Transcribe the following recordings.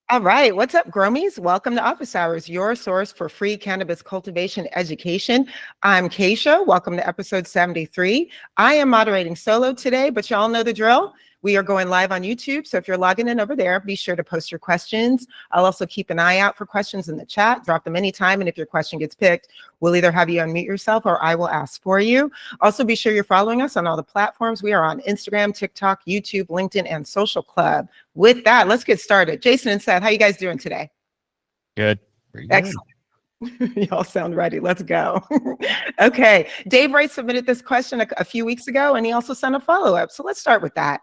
All right, what's up, Gromies? Welcome to Office Hours, your source for free cannabis cultivation education. I'm Keisha. Welcome to episode 73. I am moderating solo today, but y'all know the drill. We are going live on YouTube, so if you're logging in over there, be sure to post your questions. I'll also keep an eye out for questions in the chat. Drop them anytime, and if your question gets picked, we'll either have you unmute yourself or I will ask for you. Also, be sure you're following us on all the platforms. We are on Instagram, TikTok, YouTube, LinkedIn, and Social Club. With that, let's get started. Jason and Seth, how you guys doing today? Good. Pretty good. Excellent. Y'all sound ready. Let's go. Okay. Dave Wright submitted this question a few weeks ago, and he also sent a follow-up. So let's start with that.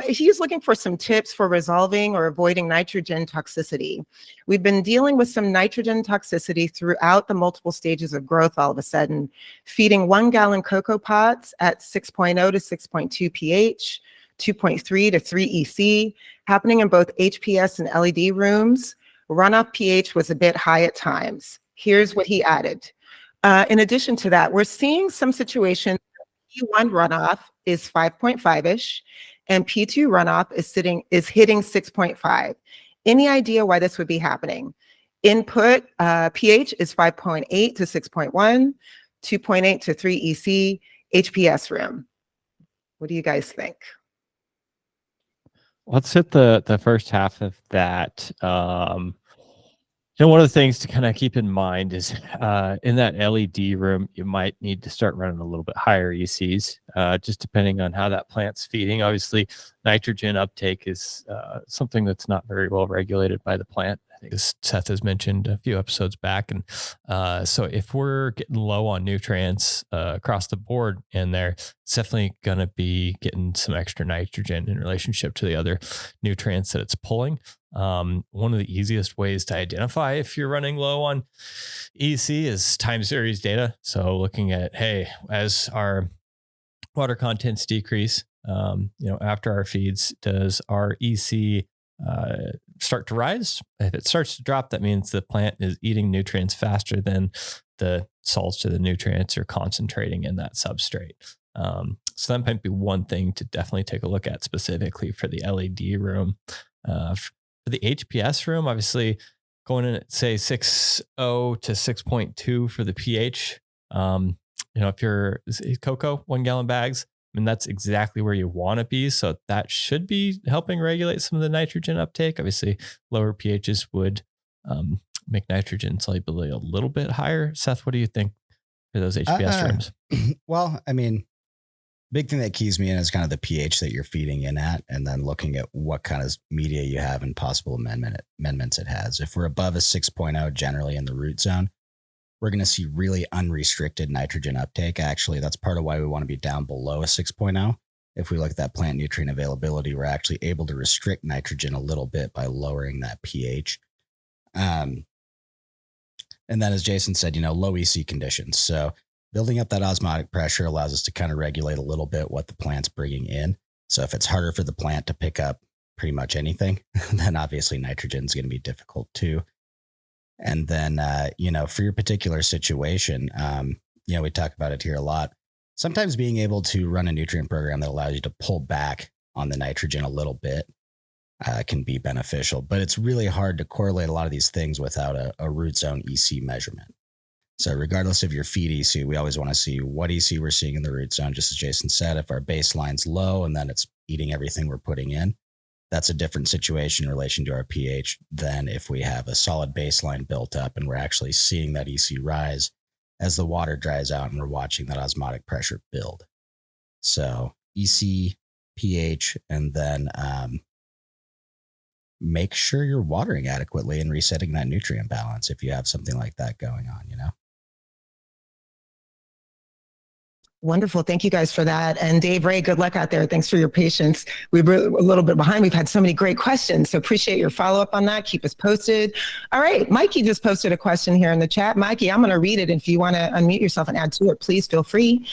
He's looking for some tips for resolving or avoiding nitrogen toxicity. We've been dealing with some nitrogen toxicity throughout the multiple stages of growth all of a sudden, feeding 1 gallon cocoa pots at 6.0 to 6.2 pH, 2.3 to 3 EC, happening in both HPS and LED rooms. Runoff pH was a bit high at times. Here's what he added. In addition to that, we're seeing some situations P1 runoff is 5.5-ish and P2 runoff is hitting 6.5. Any idea why this would be happening? Input pH is 5.8 to 6.1, 2.8 to 3 EC, HPS room. What do you guys think? Let's hit the first half of that. One of the things to kind of keep in mind is in that LED room, you might need to start running a little bit higher ECs, just depending on how that plant's feeding. Obviously, nitrogen uptake is something that's not very well regulated by the plant. I think as Seth has mentioned a few episodes back. And so if we're getting low on nutrients across the board in there, it's definitely going to be getting some extra nitrogen in relationship to the other nutrients that it's pulling. One of the easiest ways to identify if you're running low on EC is time series data. So looking at, hey, as our water contents decrease, after our feeds, does our EC start to rise? If it starts to drop, that means the plant is eating nutrients faster than the salts to the nutrients are concentrating in that substrate. So that might be one thing to definitely take a look at specifically for the LED room. For the HPS room, obviously going in at say 6.0 to 6.2 for the pH. If you're Coco 1 gallon bags, I mean, that's exactly where you want to be. So that should be helping regulate some of the nitrogen uptake. Obviously, lower pHs would make nitrogen solubility a little bit higher. Seth, what do you think for those HPS rooms? Well, I mean, big thing that keys me in is kind of the pH that you're feeding in at, and then looking at what kind of media you have and possible amendments it has. If we're above a 6.0 generally in the root zone, we're going to see really unrestricted nitrogen uptake. Actually, that's part of why we want to be down below a 6.0. If we look at that plant nutrient availability, we're actually able to restrict nitrogen a little bit by lowering that pH. And then as Jason said, low EC conditions. So building up that osmotic pressure allows us to kind of regulate a little bit what the plant's bringing in. So if it's harder for the plant to pick up pretty much anything, then obviously nitrogen is going to be difficult too. And then, for your particular situation, we talk about it here a lot. Sometimes being able to run a nutrient program that allows you to pull back on the nitrogen a little bit can be beneficial, but it's really hard to correlate a lot of these things without a root zone EC measurement. So regardless of your feed EC, we always want to see what EC we're seeing in the root zone. Just as Jason said, if our baseline's low and then it's eating everything we're putting in, that's a different situation in relation to our pH than if we have a solid baseline built up and we're actually seeing that EC rise as the water dries out and we're watching that osmotic pressure build. So EC, pH, and then make sure you're watering adequately and resetting that nutrient balance if you have something like that going on, Wonderful. Thank you guys for that. And Dave Ray, good luck out there. Thanks for your patience. We were a little bit behind. We've had so many great questions. So appreciate your follow-up on that. Keep us posted. All right. Mikey just posted a question here in the chat. Mikey, I'm going to read it. If you want to unmute yourself and add to it, please feel free.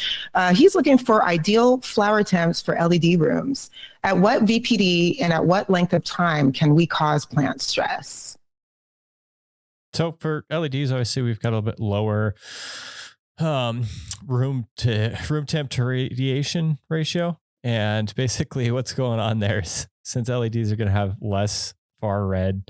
He's looking for ideal flower temps for LED rooms. At what VPD and at what length of time can we cause plant stress? So for LEDs, obviously we've got a little bit lower room temp to radiation ratio. And basically what's going on there is, since LEDs are going to have less far red,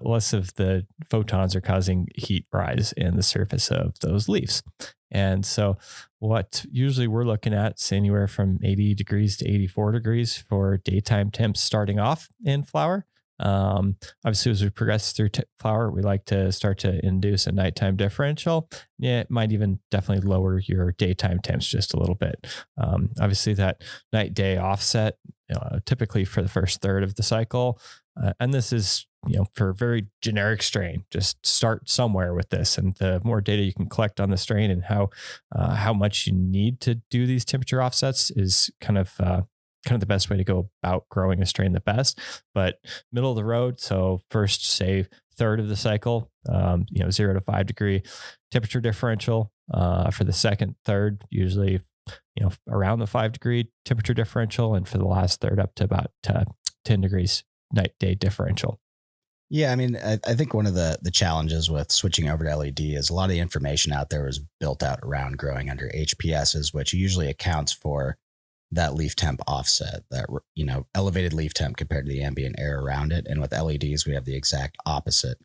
less of the photons are causing heat rise in the surface of those leaves. And so what usually we're looking at is anywhere from 80 degrees to 84 degrees for daytime temps starting off in flower. Obviously, as we progress through flower, we like to start to induce a nighttime differential. Yeah, it might even definitely lower your daytime temps just a little bit. Obviously, that night day offset, typically for the first third of the cycle. And this is, for a very generic strain, just start somewhere with this. And the more data you can collect on the strain and how much you need to do these temperature offsets is kind of the best way to go about growing a strain the best. But middle of the road, so first, say, third of the cycle, 0 to 5 degree temperature differential. For the second third, usually around the 5 degree temperature differential, and for the last third up to about 10 degrees night day differential. Yeah, I mean, I think one of the challenges with switching over to LED is a lot of the information out there was built out around growing under HPSs, which usually accounts for that leaf temp offset, that, elevated leaf temp compared to the ambient air around it. And with LEDs, we have the exact opposite.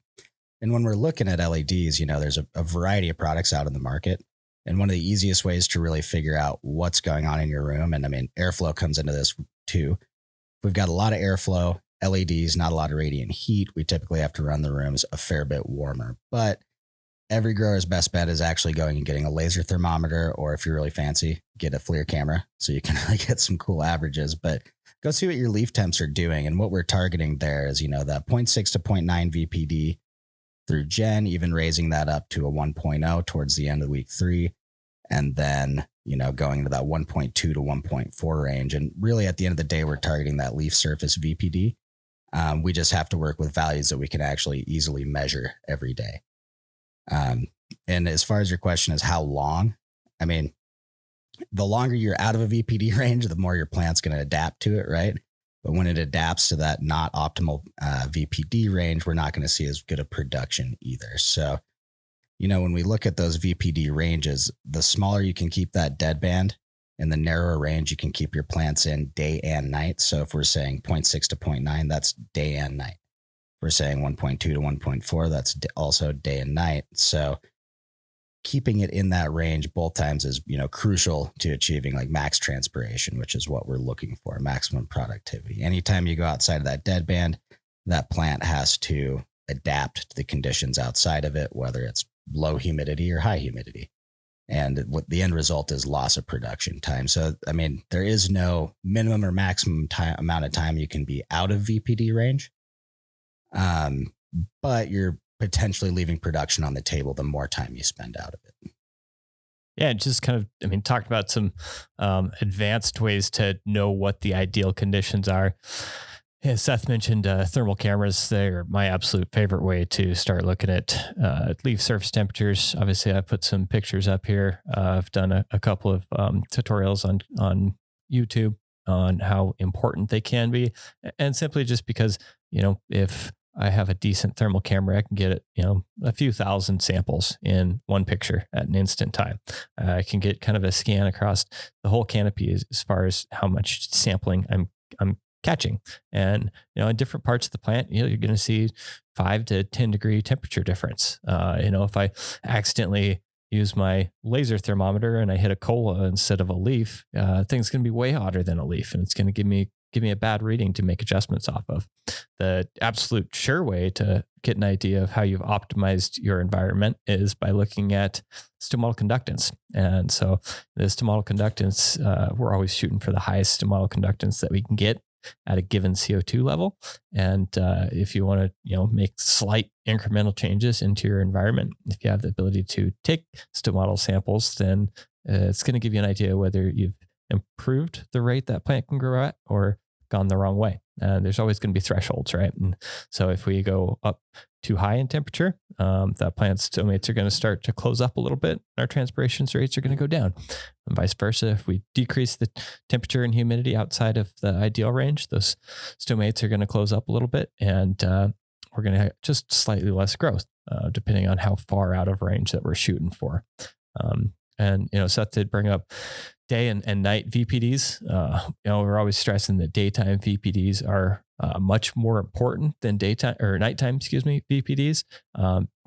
And when we're looking at LEDs, there's a variety of products out in the market. And one of the easiest ways to really figure out what's going on in your room, and I mean, airflow comes into this too. We've got a lot of airflow, LEDs, not a lot of radiant heat. We typically have to run the rooms a fair bit warmer, but every grower's best bet is actually going and getting a laser thermometer, or if you're really fancy, get a FLIR camera so you can really get some cool averages. But go see what your leaf temps are doing. And what we're targeting there is, that 0.6 to 0.9 VPD through Gen, even raising that up to a 1.0 towards the end of week 3. And then, going to that 1.2 to 1.4 range. And really at the end of the day, we're targeting that leaf surface VPD. We just have to work with values that we can actually easily measure every day. And as far as your question is how long, I mean, the longer you're out of a VPD range, the more your plant's going to adapt to it, right? But when it adapts to that not optimal VPD range, we're not going to see as good a production either. So, when we look at those VPD ranges, the smaller you can keep that dead band, and the narrower range you can keep your plants in day and night. So if we're saying 0.6 to 0.9, that's day and night. If we're saying 1.2 to 1.4, that's also day and night. So keeping it in that range both times is, crucial to achieving like max transpiration, which is what we're looking for, maximum productivity. Anytime you go outside of that dead band, that plant has to adapt to the conditions outside of it, whether it's low humidity or high humidity. And what the end result is loss of production time. So, I mean, there is no minimum or maximum amount of time you can be out of VPD range. But you're potentially leaving production on the table the more time you spend out of it. Yeah, just kind of, talked about some advanced ways to know what the ideal conditions are. Yeah, Seth mentioned thermal cameras. They're my absolute favorite way to start looking at leaf surface temperatures. Obviously, I put some pictures up here. I've done a couple of tutorials on YouTube on how important they can be. And simply just because, if I have a decent thermal camera, I can get it, a few thousand samples in one picture at an instant time. I can get kind of a scan across the whole canopy as far as how much sampling I'm catching. And, in different parts of the plant, you're going to see 5 to 10 degree temperature difference. If I accidentally use my laser thermometer and I hit a cola instead of a leaf, things going to be way hotter than a leaf. And it's going to give me a bad reading to make adjustments off of. The absolute sure way to get an idea of how you've optimized your environment is by looking at stomatal conductance. And so the stomatal conductance, we're always shooting for the highest stomatal conductance that we can get at a given CO2 level. And if you want to, make slight incremental changes into your environment, if you have the ability to take stomatal samples, then it's going to give you an idea whether you've improved the rate that plant can grow at or gone the wrong way. There's always going to be thresholds, right? And so if we go up too high in temperature, that plant's stomates are going to start to close up a little bit. Our transpiration rates are going to go down, and vice versa. If we decrease the temperature and humidity outside of the ideal range, those stomates are going to close up a little bit, and we're going to have just slightly less growth, depending on how far out of range that we're shooting for. And, Seth did bring up day and night VPDs. We're always stressing that daytime VPDs are much more important than daytime or nighttime, VPDs.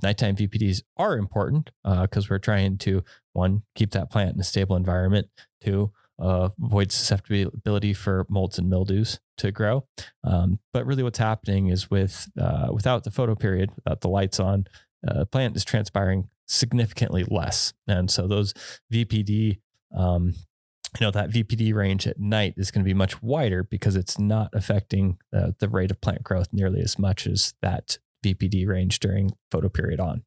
Nighttime VPDs are important because we're trying to, one, keep that plant in a stable environment, two, avoid susceptibility for molds and mildews to grow. But really what's happening is without the photo period, without the lights on, the plant is transpiring significantly less. And so those VPD, that VPD range at night is going to be much wider because it's not affecting the rate of plant growth nearly as much as that VPD range during photo period on.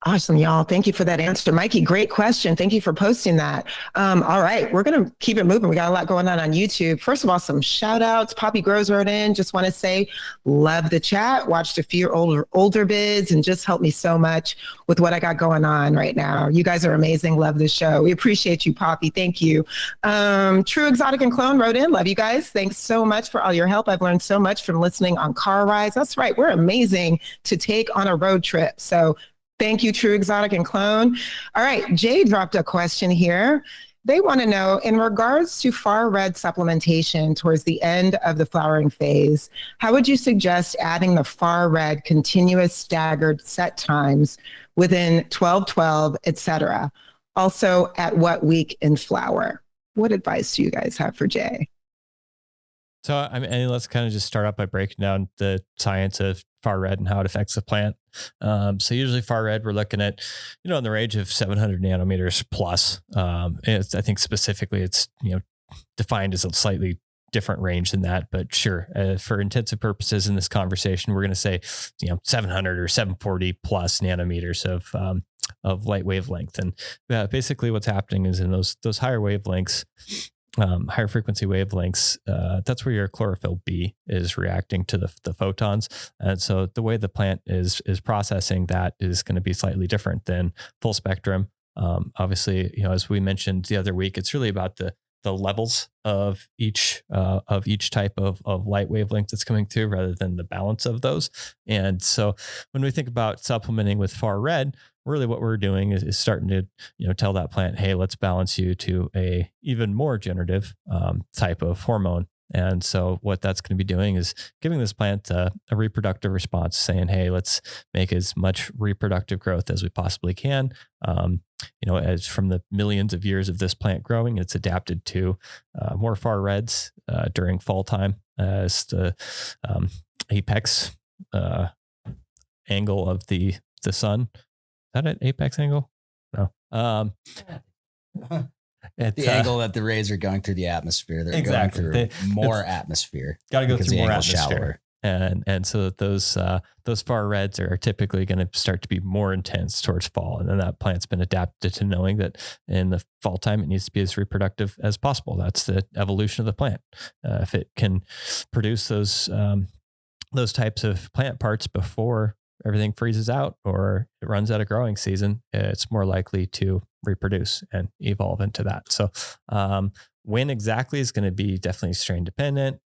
Awesome, y'all. Thank you for that answer. Mikey, great question. Thank you for posting that. All right, we're going to keep it moving. We got a lot going on YouTube. First of all, some shout outs. Poppy Grows wrote in. Just want to say, love the chat. Watched a few older bids and just helped me so much with what I got going on right now. You guys are amazing. Love the show. We appreciate you, Poppy. Thank you. True Exotic and Clone wrote in. Love you guys. Thanks so much for all your help. I've learned so much from listening on car rides. That's right. We're amazing to take on a road trip. So thank you, True Exotic and Clone. All right, Jay dropped a question here. They want to know, in regards to far red supplementation towards the end of the flowering phase, how would you suggest adding the far red continuous staggered set times within 12, 12, etc.? Also, at what week in flower? What advice do you guys have for Jay? So, let's kind of just start out by breaking down the science of far red and how it affects the plant. So usually far red, we're looking at, in the range of 700 nanometers plus. I think specifically it's, defined as a slightly different range than that, but sure, for intensive purposes in this conversation, we're going to say, 700 or 740 plus nanometers of light wavelength. And basically what's happening is in those higher wavelengths, higher frequency wavelengths, that's where your chlorophyll B is reacting to the photons. And so the way the plant is processing that is going to be slightly different than full spectrum. Obviously, as we mentioned the other week, it's really about the levels of each type of light wavelength that's coming through rather than the balance of those. And so when we think about supplementing with far red, really what we're doing is starting to, tell that plant, hey, let's balance you to a even more generative type of hormone. And so what that's going to be doing is giving this plant a reproductive response, saying, hey, let's make as much reproductive growth as we possibly can. As from the millions of years of this plant growing, it's adapted to more far reds during fall time as the apex angle of the sun. Is that an apex angle? No. The angle that the rays are going through the atmosphere. They're exactly. going through more atmosphere. Got to go through more atmosphere. Shallower. And so those far reds are typically going to start to be more intense towards fall. And then that plant's been adapted to knowing that in the fall time, it needs to be as reproductive as possible. That's the evolution of the plant. If it can produce those types of plant parts before everything freezes out or it runs out of growing season, it's more likely to reproduce and evolve into that. So when exactly is going to be definitely strain dependent.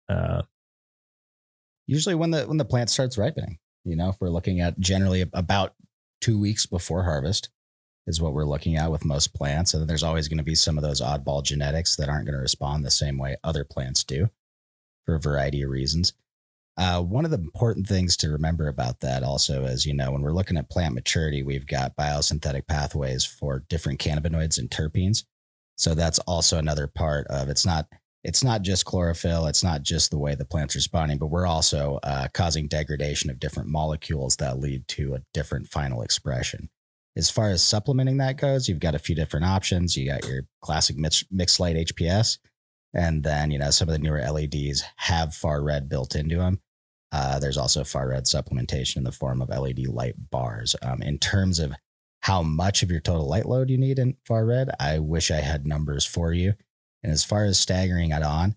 Usually when the plant starts ripening, if we're looking at generally about 2 weeks before harvest is what we're looking at with most plants. And then there's always going to be some of those oddball genetics that aren't going to respond the same way other plants do for a variety of reasons. One of the important things to remember about that also is, when we're looking at plant maturity, we've got biosynthetic pathways for different cannabinoids and terpenes. So that's also another part of it's not just chlorophyll. It's not just the way the plant's responding, but we're also causing degradation of different molecules that lead to a different final expression. As far as supplementing that goes, you've got a few different options. You got your classic mixed light HPS, and then, some of the newer LEDs have far red built into them. There's also far red supplementation in the form of LED light bars. In terms of how much of your total light load you need in far red, I wish I had numbers for you. And as far as staggering it on,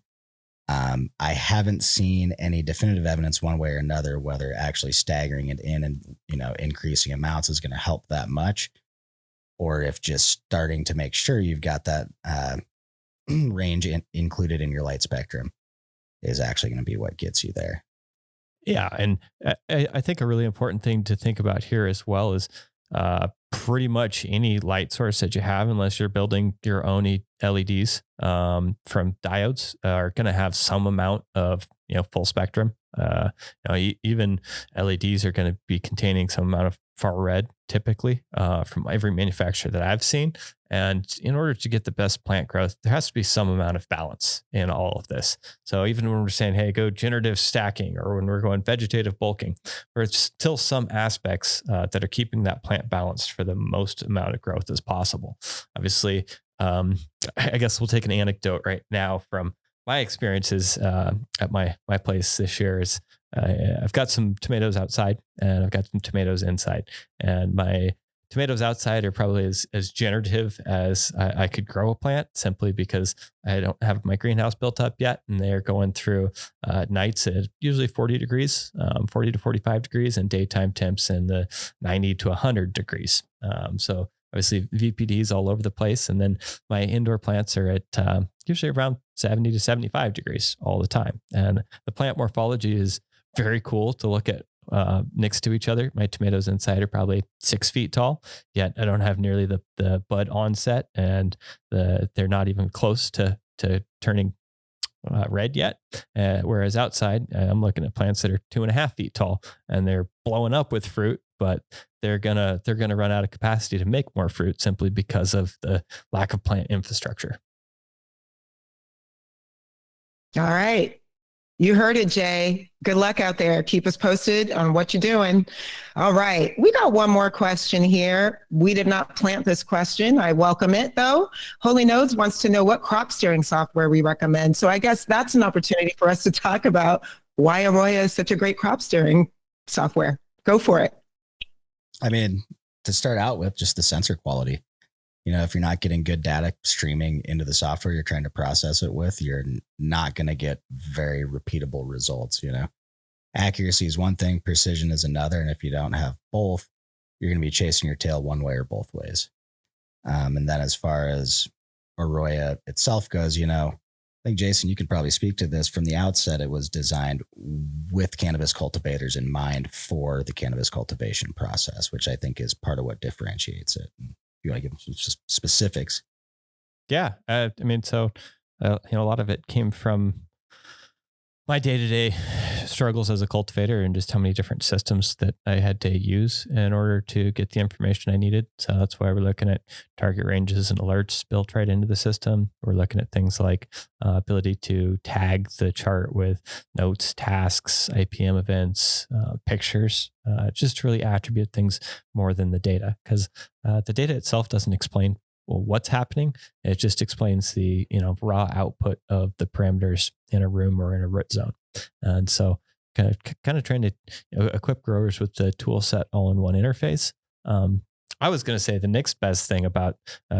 I haven't seen any definitive evidence one way or another whether actually staggering it in and increasing amounts is going to help that much, or if just starting to make sure you've got that range included in your light spectrum is actually going to be what gets you there. Yeah, and I think a really important thing to think about here as well is pretty much any light source that you have, unless you're building your own LEDs from diodes, are going to have some amount of full spectrum. Even LEDs are going to be containing some amount of far red, typically, from every manufacturer that I've seen. And in order to get the best plant growth, there has to be some amount of balance in all of this. So even when we're saying, hey, go generative stacking, or when we're going vegetative bulking, there's still some aspects that are keeping that plant balanced for the most amount of growth as possible. Obviously, I guess we'll take an anecdote right now from my experiences at my place this year. Is I've got some tomatoes outside and I've got some tomatoes inside, and my tomatoes outside are probably as generative as I could grow a plant, simply because I don't have my greenhouse built up yet, and they're going through nights at usually 40 degrees, 40 to 45 degrees, and daytime temps in the 90 to 100 degrees. So obviously VPDs all over the place. And then my indoor plants are at usually around 70 to 75 degrees all the time. And the plant morphology is very cool to look at next to each other. My tomatoes inside are probably 6 feet tall, yet I don't have nearly the bud onset, and they're not even close to turning red yet. Whereas outside, I'm looking at plants that are 2.5 feet tall, and they're blowing up with fruit, but they're gonna run out of capacity to make more fruit, simply because of the lack of plant infrastructure. All right. You heard it, Jay. Good luck out there. Keep us posted on what you're doing. All right. We got one more question here. We did not plant this question. I welcome it, though. Holy Nodes wants to know what crop steering software we recommend. So I guess that's an opportunity for us to talk about why Arroya is such a great crop steering software. Go for it. I mean, to start out with, just the sensor quality. If you're not getting good data streaming into the software you're trying to process it with, you're not going to get very repeatable results. Accuracy is one thing, precision is another. And if you don't have both, you're going to be chasing your tail one way or both ways. And then as far as Arroya itself goes, I think, Jason, you could probably speak to this. From the outset, it was designed with cannabis cultivators in mind for the cannabis cultivation process, which I think is part of what differentiates it. You want to give some specifics? Yeah. I mean, so, a lot of it came from my day-to-day struggles as a cultivator, and just how many different systems that I had to use in order to get the information I needed. So that's why we're looking at target ranges and alerts built right into the system. We're looking at things like ability to tag the chart with notes, tasks, IPM events, pictures, just to really attribute things more than the data, because the data itself doesn't explain what's happening. It just explains the raw output of the parameters in a room or in a root zone. And so kind of trying to equip growers with the tool set all in one interface. I was going to say the next best thing about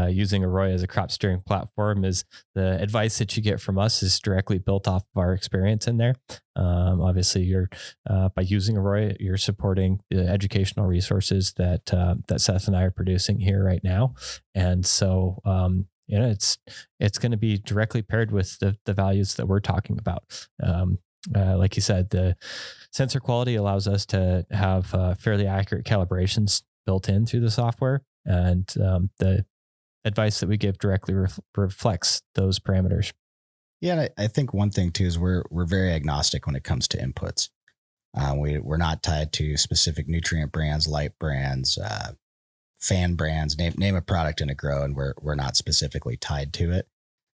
using Arroya as a crop steering platform is the advice that you get from us is directly built off of our experience in there. Obviously, you're by using Arroya, you're supporting the educational resources that Seth and I are producing here right now, and so it's going to be directly paired with the values that we're talking about. Like you said, the sensor quality allows us to have fairly accurate calibrations built in through the software, and the advice that we give directly reflects those parameters. Yeah, and I think one thing too is we're very agnostic when it comes to inputs. We're not tied to specific nutrient brands, light brands, fan brands. Name a product in a grow, and we're not specifically tied to it.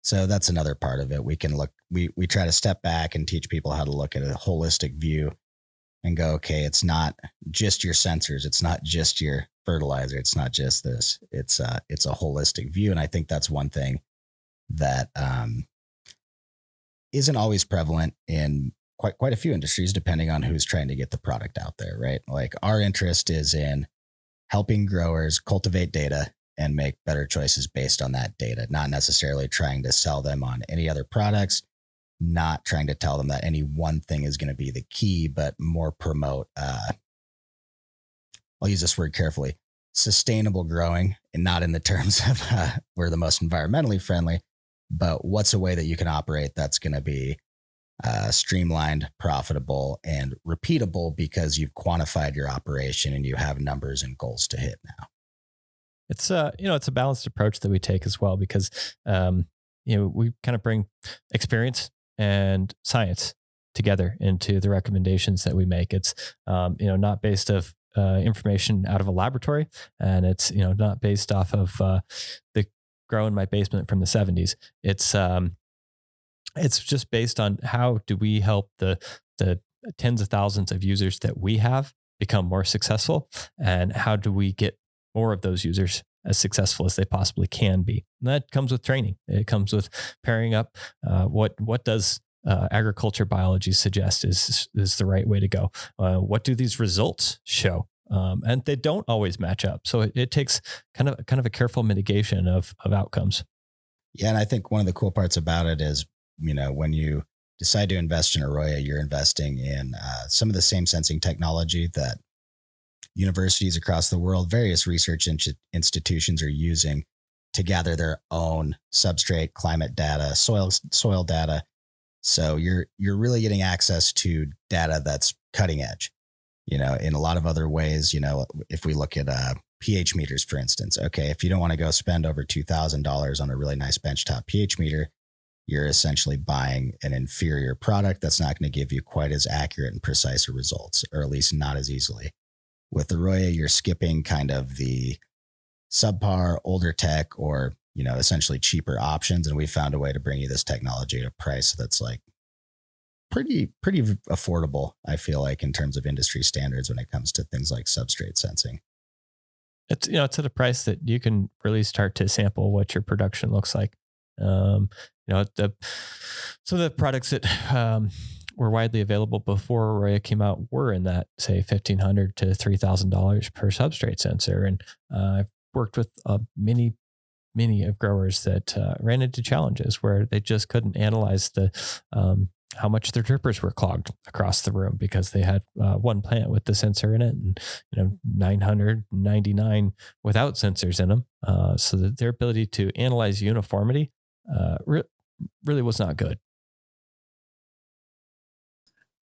So that's another part of it. We can look. We try to step back and teach people how to look at a holistic view and go, okay, it's not just your sensors. It's not just your fertilizer. It's not just this. It's a holistic view. And I think that's one thing that isn't always prevalent in quite a few industries, depending on who's trying to get the product out there, right? Like, our interest is in helping growers cultivate data and make better choices based on that data, not necessarily trying to sell them on any other products, not trying to tell them that any one thing is going to be the key, but more promote, I'll use this word carefully, sustainable growing, and not in the terms of we're the most environmentally friendly, but what's a way that you can operate that's going to be streamlined, profitable, and repeatable because you've quantified your operation and you have numbers and goals to hit now. It's it's a balanced approach that we take as well because we kind of bring experience and science together into the recommendations that we make. It's not based of information out of a laboratory, and it's not based off of the grow in my basement from the 70s. It's just based on how do we help the tens of thousands of users that we have become more successful, and how do we get more of those users as successful as they possibly can be. And that comes with training. It comes with pairing up what does agriculture biology suggest is the right way to go. What do these results show? And they don't always match up. So it takes kind of a careful mitigation of outcomes. Yeah, and I think one of the cool parts about it is, when you decide to invest in Arroya, you're investing in some of the same sensing technology that universities across the world, various research institutions are using to gather their own substrate, climate data, soil data. So you're really getting access to data that's cutting edge. In a lot of other ways, if we look at pH meters, for instance, okay, if you don't want to go spend over $2,000 on a really nice benchtop pH meter, you're essentially buying an inferior product that's not going to give you quite as accurate and precise results, or at least not as easily. With Arroya, you're skipping kind of the subpar, older tech, or, essentially cheaper options. And we found a way to bring you this technology at a price that's like pretty affordable, I feel like, in terms of industry standards when it comes to things like substrate sensing. It's, it's at a price that you can really start to sample what your production looks like. Some of the products that were widely available before Arroya came out were in that, say, $1,500 to $3,000 per substrate sensor. And I've worked with many of growers that ran into challenges where they just couldn't analyze the how much their drippers were clogged across the room because they had one plant with the sensor in it, and 999 without sensors in them. So that their ability to analyze uniformity really was not good.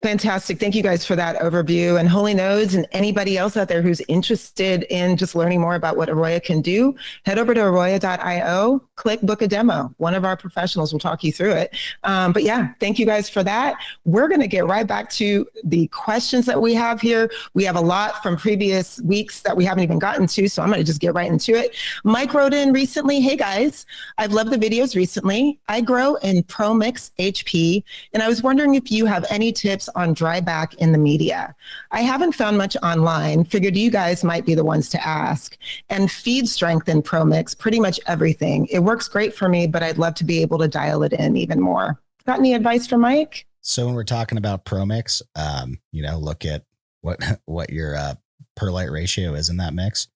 Fantastic. Thank you guys for that overview. And Holy Nodes and anybody else out there who's interested in just learning more about what Arroya can do, head over to AROYA.io, click book a demo. One of our professionals will talk you through it. But yeah, thank you guys for that. We're going to get right back to the questions that we have here. We have a lot from previous weeks that we haven't even gotten to, so I'm going to just get right into it. Mike wrote in recently, hey guys, I've loved the videos recently. I grow in ProMix HP, and I was wondering if you have any tips on dryback in the media. I haven't found much online. Figured you guys might be the ones to ask. And feed strength in ProMix, pretty much everything. It works great for me, but I'd love to be able to dial it in even more. Got any advice for Mike? So when we're talking about ProMix, look at what your perlite ratio is in that mix.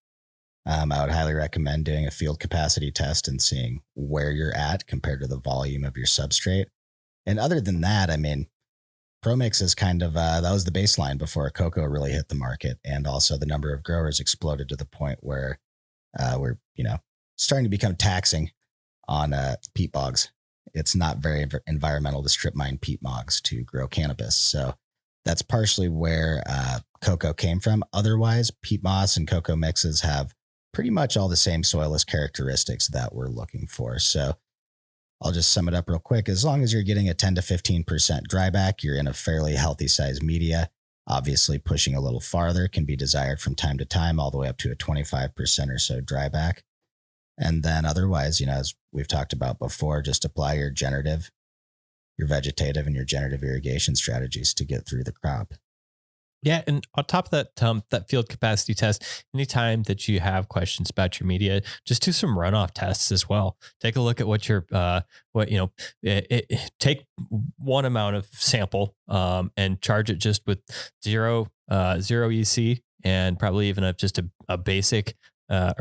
I would highly recommend doing a field capacity test and seeing where you're at compared to the volume of your substrate. And other than that, ProMix is kind of, that was the baseline before Coco really hit the market. And also the number of growers exploded to the point where we're, starting to become taxing on peat bogs. It's not very environmental to strip mine peat bogs to grow cannabis. So that's partially where Coco came from. Otherwise, peat moss and Coco mixes have pretty much all the same soilless characteristics that we're looking for. So I'll just sum it up real quick. As long as you're getting a 10 to 15% dryback, you're in a fairly healthy size media. Obviously, pushing a little farther can be desired from time to time, all the way up to a 25% or so dryback. And then otherwise, as we've talked about before, just apply your generative, your vegetative, and your generative irrigation strategies to get through the crop. Yeah, and on top of that, that field capacity test, anytime that you have questions about your media, just do some runoff tests as well. Take a look at what your, take one amount of sample and charge it just with zero EC, and probably even just a basic, a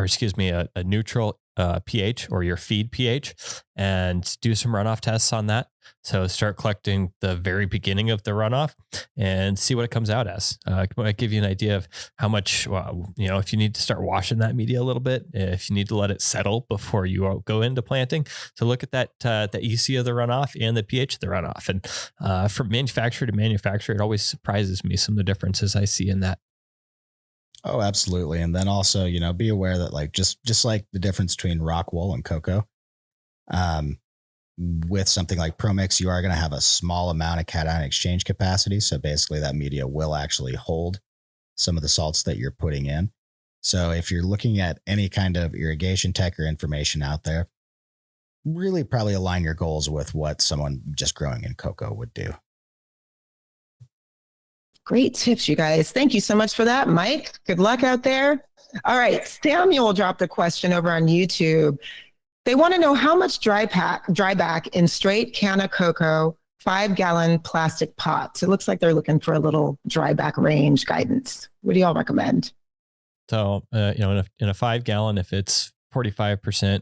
neutral pH or your feed pH and do some runoff tests on that. So start collecting the very beginning of the runoff and see what it comes out as. It might give you an idea of how much, if you need to start washing that media a little bit, if you need to let it settle before you go into planting. So look at that, the EC of the runoff and the pH of the runoff. And from manufacturer to manufacturer, it always surprises me some of the differences I see in that. Oh, absolutely. And then also, be aware that like just like the difference between rockwool and Coco, with something like ProMix, you are going to have a small amount of cation exchange capacity. So basically that media will actually hold some of the salts that you're putting in. So if you're looking at any kind of irrigation tech or information out there, really probably align your goals with what someone just growing in Coco would do. Great tips, you guys. Thank you so much for that, Mike. Good luck out there. All right, Samuel dropped a question over on YouTube. They want to know how much dry back in straight can of Coco 5-gallon plastic pots. It looks like they're looking for a little dry back range guidance. What do y'all recommend? So, in a 5-gallon, if it's 45%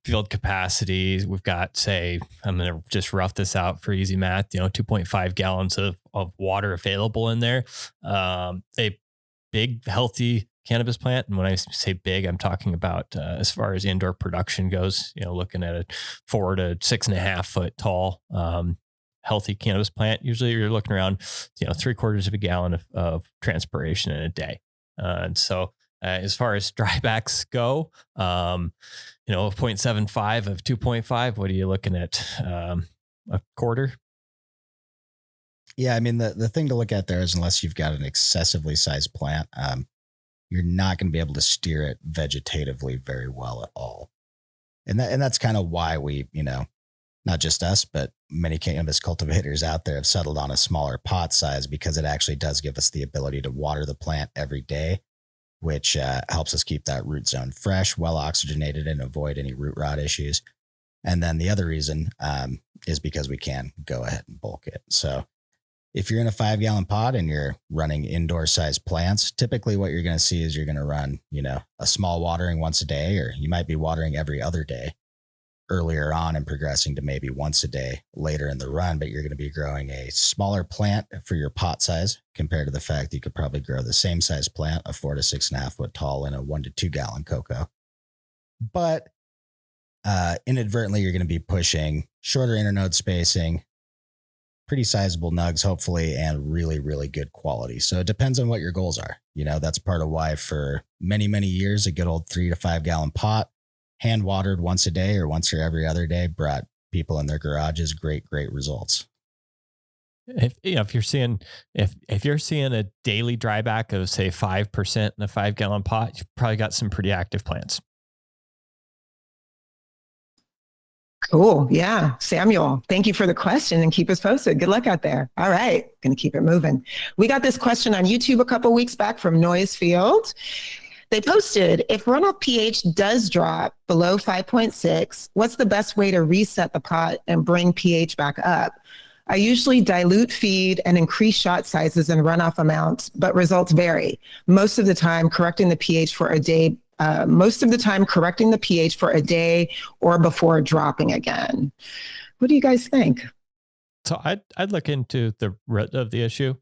field capacity, we've got, say, I'm going to just rough this out for easy math, 2.5 gallons of water available in there. A big, healthy cannabis plant. And when I say big, I'm talking about as far as indoor production goes, looking at a 4 to 6.5 foot tall, healthy cannabis plant. Usually you're looking around, 3/4 of a gallon of transpiration in a day. And so as far as drybacks go, 0.75 of 2.5, what are you looking at? A quarter? Yeah, I mean, the thing to look at there is unless you've got an excessively sized plant, you're not going to be able to steer it vegetatively very well at all. And that's kind of why we, not just us, but many cannabis cultivators out there have settled on a smaller pot size because it actually does give us the ability to water the plant every day, which helps us keep that root zone fresh, well oxygenated, and avoid any root rot issues. And then the other reason is because we can go ahead and bulk it. So if you're in a 5-gallon pot and you're running indoor sized plants, typically what you're going to see is you're going to run, a small watering once a day, or you might be watering every other day earlier on and progressing to maybe once a day later in the run, but you're going to be growing a smaller plant for your pot size compared to the fact that you could probably grow the same size plant, a 4 to 6.5 foot tall in a 1 to 2 gallon Coco. But inadvertently, you're going to be pushing shorter internode spacing, pretty sizable nugs, hopefully, and really, really good quality. So it depends on what your goals are. That's part of why for many, many years, a good old 3 to 5 gallon pot, hand watered once a day or once or every other day, brought people in their garages great results. If you're seeing a daily dryback of say 5% in a 5-gallon pot, you've probably got some pretty active plants. Cool. Yeah. Samuel, thank you for the question and keep us posted. Good luck out there. All right. Going to keep it moving. We got this question on YouTube a couple weeks back from Noisefield. They posted, if runoff pH does drop below 5.6, what's the best way to reset the pot and bring pH back up? I usually dilute feed and increase shot sizes and runoff amounts, but results vary. Most of the time correcting the pH for a day or before dropping again. What do you guys think? So I'd look into the root of the issue.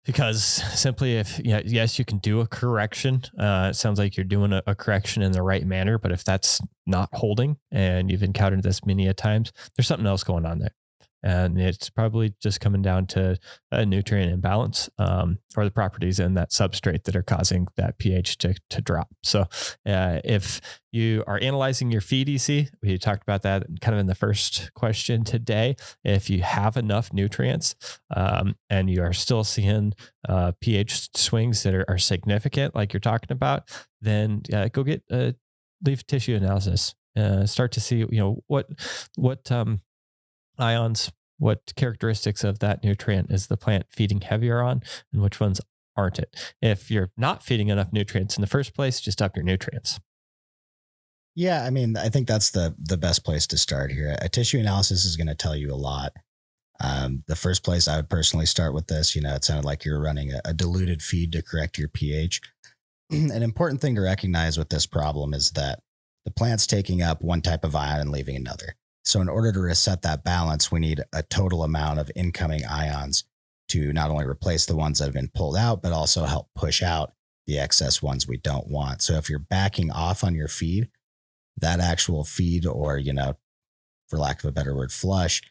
Because simply yes, you can do a correction. It sounds like you're doing a correction in the right manner, but if that's not holding and you've encountered this many a times, there's something else going on there. And it's probably just coming down to a nutrient imbalance or the properties in that substrate that are causing that pH to drop. So if you are analyzing your feed EC, we talked about that kind of in the first question today. If you have enough nutrients and you are still seeing pH swings that are significant, like you're talking about, then go get a leaf tissue analysis. Start to see, what ions, what characteristics of that nutrient is the plant feeding heavier on and which ones aren't it. If you're not feeding enough nutrients in the first place, just up your nutrients. Yeah, I mean, I think that's the best place to start here. A tissue analysis is going to tell you a lot. The first place I would personally start with this, it sounded like you're running a diluted feed to correct your pH. an important thing to recognize with this problem is that the plant's taking up one type of ion and leaving another. So in order to reset that balance, we need a total amount of incoming ions to not only replace the ones that have been pulled out, but also help push out the excess ones we don't want. So if you're backing off on your feed, that actual feed, or, for lack of a better word, flush,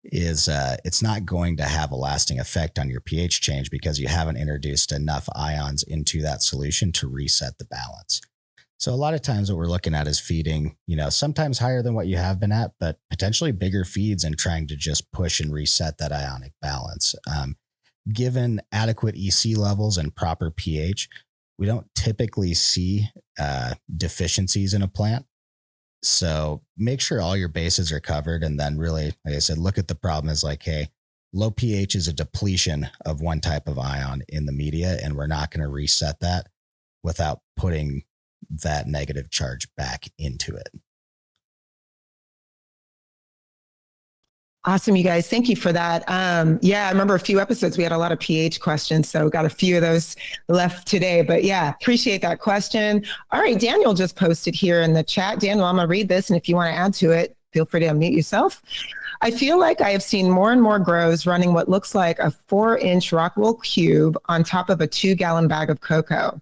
is it's not going to have a lasting effect on your pH change because you haven't introduced enough ions into that solution to reset the balance. So a lot of times what we're looking at is feeding, sometimes higher than what you have been at, but potentially bigger feeds and trying to just push and reset that ionic balance. Given adequate EC levels and proper pH, we don't typically see deficiencies in a plant. So make sure all your bases are covered. And then really, like I said, look at the problem as like, hey, low pH is a depletion of one type of ion in the media, and we're not going to reset that without putting that negative charge back into it. Awesome, you guys. Thank you for that. Yeah, I remember a few episodes, we had a lot of pH questions, so got a few of those left today. But yeah, appreciate that question. All right, Daniel just posted here in the chat. Daniel, I'm going to read this, and if you want to add to it, feel free to unmute yourself. I feel like I have seen more and more grows running what looks like a 4-inch rockwool cube on top of a 2-gallon bag of cocoa.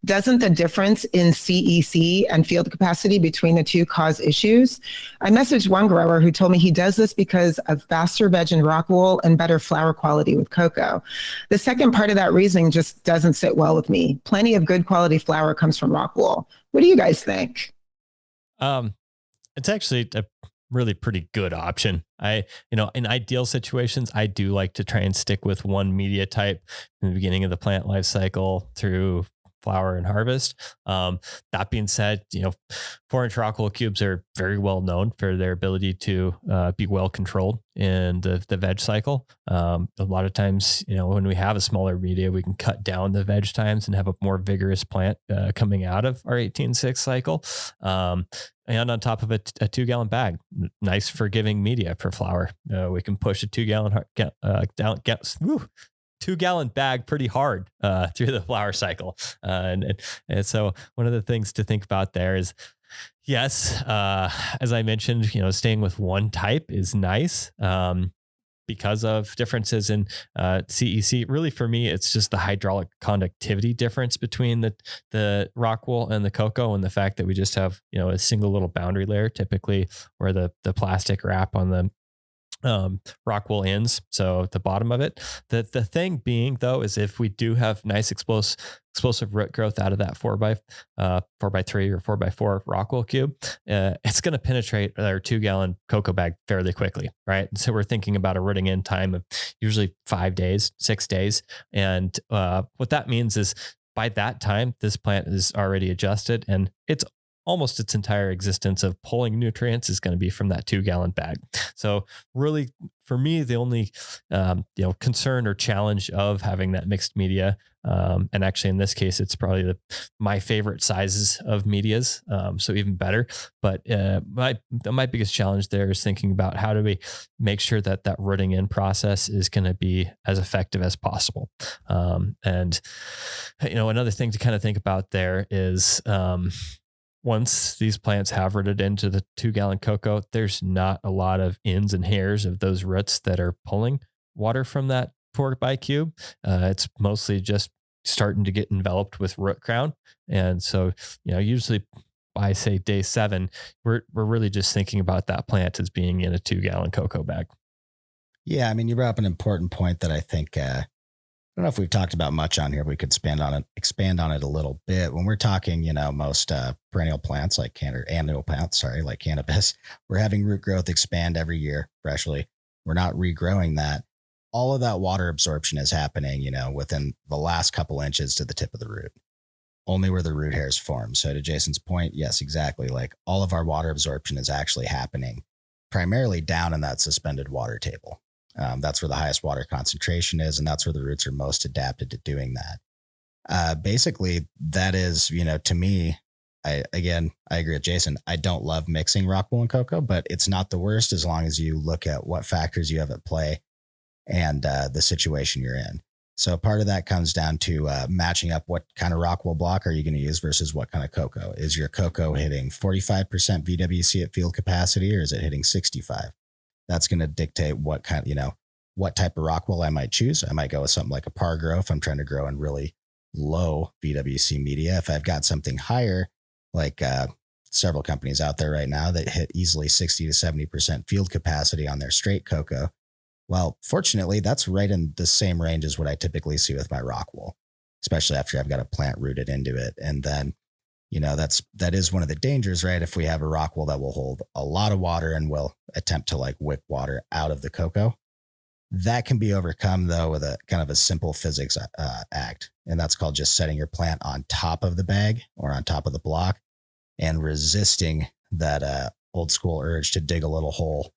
Doesn't the difference in CEC and field capacity between the two cause issues? I messaged one grower who told me he does this because of faster veg in rockwool and better flower quality with cocoa. The second part of that reasoning just doesn't sit well with me. Plenty of good quality flower comes from rockwool. What do you guys think? It's actually a really pretty good option. In ideal situations, I do like to try and stick with one media type in the beginning of the plant life cycle through flower and harvest. That being said, 4-inch rockwool cubes are very well known for their ability to be well controlled in the veg cycle. A lot of times, when we have a smaller media, we can cut down the veg times and have a more vigorous plant coming out of our 18-6 cycle. And on top of a 2-gallon bag, nice forgiving media for flower. We can push a 2-gallon 2-gallon bag pretty hard through the flower cycle. And so one of the things to think about there is, yes, as I mentioned, staying with one type is nice because of differences in CEC. Really, for me, it's just the hydraulic conductivity difference between the rockwool and the cocoa, and the fact that we just have, a single little boundary layer, typically where the plastic wrap on the rockwool ends, so at the bottom of it. The thing being, though, is if we do have nice explosive root growth out of that 4x3 or 4x4 rockwool cube, it's going to penetrate our 2-gallon cocoa bag fairly quickly, right? So we're thinking about a rooting in time of usually 5 days, 6 days, and what that means is by that time, this plant is already adjusted, and it's almost its entire existence of pulling nutrients is going to be from that 2-gallon bag. So really, for me, the only concern or challenge of having that mixed media, and actually in this case, it's probably my favorite sizes of medias, so even better. But my biggest challenge there is thinking about how do we make sure that rooting in process is going to be as effective as possible. And another thing to kind of think about there is, once these plants have rooted into the 2-gallon cocoa, there's not a lot of ins and hairs of those roots that are pulling water from that 4x cube. It's mostly just starting to get enveloped with root crown. And so, usually by say day 7, we're really just thinking about that plant as being in a 2-gallon cocoa bag. Yeah. I mean, you brought up an important point that I think, I don't know if we've talked about much on here. We could expand on it a little bit. When we're talking, most perennial plants like annual plants, like cannabis, we're having root growth expand every year freshly. We're not regrowing that. All of that water absorption is happening, within the last couple inches to the tip of the root, only where the root hairs form. So to Jason's point, yes, exactly. Like all of our water absorption is actually happening primarily down in that suspended water table. That's where the highest water concentration is, and that's where the roots are most adapted to doing that. Basically, that is, to me, I agree with Jason. I don't love mixing rockwool and cocoa, but it's not the worst as long as you look at what factors you have at play and the situation you're in. So part of that comes down to matching up what kind of rockwool block are you going to use versus what kind of cocoa. Is your cocoa hitting 45% VWC at field capacity, or is it hitting 65? That's going to dictate what kind, what type of rockwool I might choose. I might go with something like a par grow if I'm trying to grow in really low VWC media. If I've got something higher, like several companies out there right now that hit easily 60 to 70% field capacity on their straight cocoa, well, fortunately, that's right in the same range as what I typically see with my rockwool, especially after I've got a plant rooted into it. And then, that is one of the dangers, right? If we have a rockwool that will hold a lot of water and will attempt to like wick water out of the cocoa, that can be overcome though with a kind of a simple physics act. And that's called just setting your plant on top of the bag or on top of the block and resisting that old school urge to dig a little hole